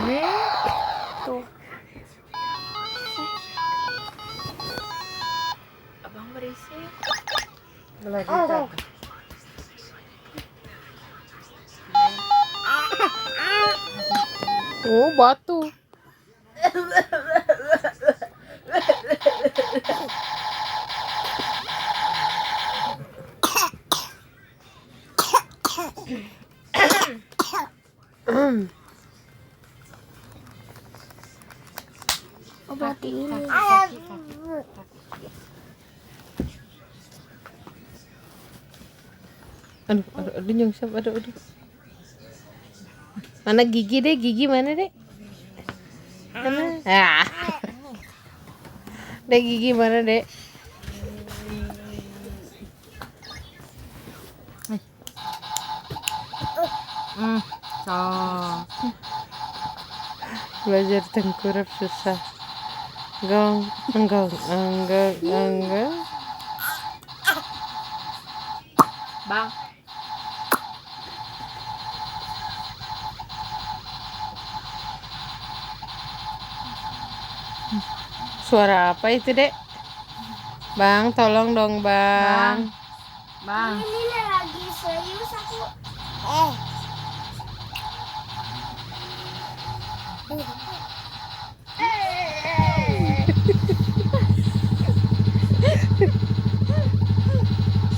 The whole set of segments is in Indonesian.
Nih, tuh. Abang berisik. Lagi kagak. Oh, batu. Obat ini. Aduh, nyongsap, aduh. Mana gigi deh, gigi mana deh? Mana? Ah. Dek, gigi mana dek? So. Belajar tengkurap susah. Gong, enggong. Bang. Suara apa itu dek? Bang, tolong dong bang. Bang. Ini lagi serius aku.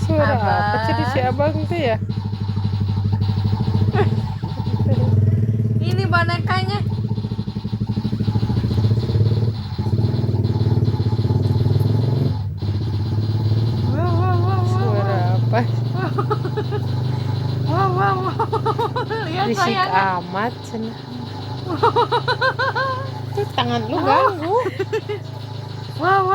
Suara Abang. apa sih si abang tuh ya? Ini bonekanya. Suara apa? Wow. Lihat Risik sayang. amat cenah. Tuh tangan lu ganggu. Wow.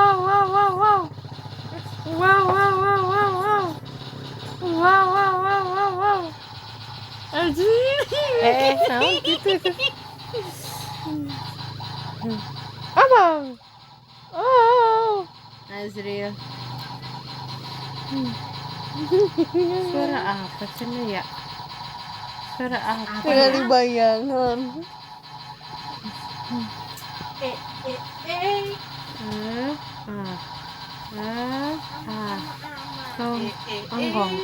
Naon gitu. Abang. Oh. Azril. Suara apa cenah ya? Suara apa? Tinggal ya? dibayangan. Enggong.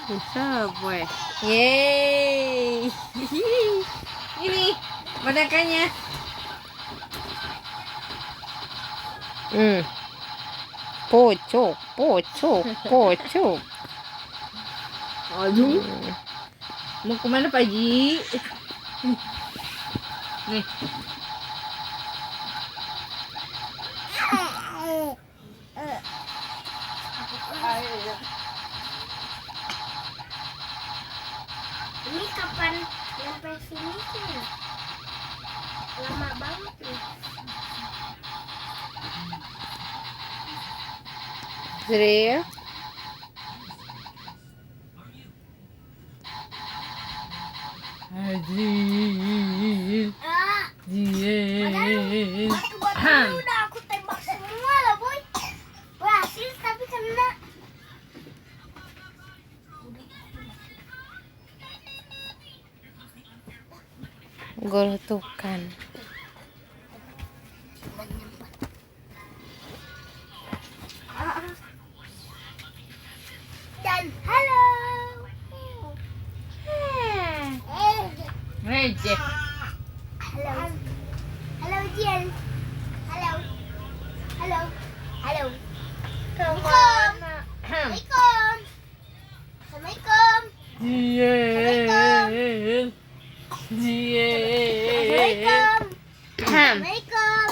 Bisa boy. Yeay. Ini bonekanya. Pocok. Aduh. Mau kemana Pak Ji? Nih. Ini kapan nyampe sini sih? Lama banget nih. Zril. Azril. Batu-batu udah aku tembak semua lah boy. Berhasil tapi kena. Golotukan. Dan halo. Receh. Halo. Halo Jian. Halo. Assalamualaikum. Assalamualaikum. Ziel. Assalamualaikum.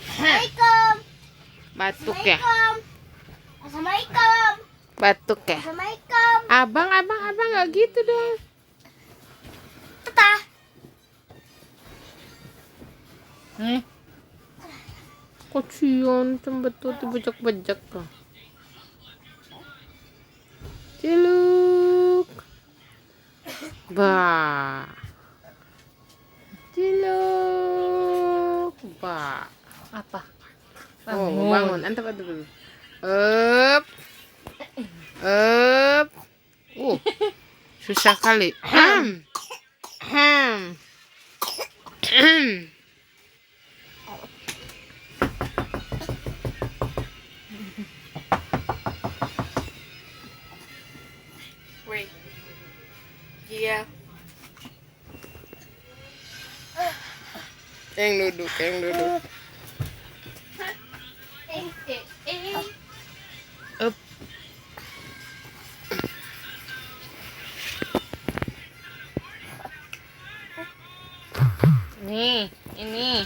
Assalamualaikum. Batuk ya? Assalamualaikum. Batuk ya? Assalamualaikum. Abang nggak gitu dong. Tetah. Nih. Kocian cembetut dibejak-bejak kah? Ciluk. Ba. Ciluk. Ba. Apa? Oh, bangun. Antep, antep. Up. Up. Susah kali. Wait. Iya. Yang duduk, yang duduk. Up. Nih, ini.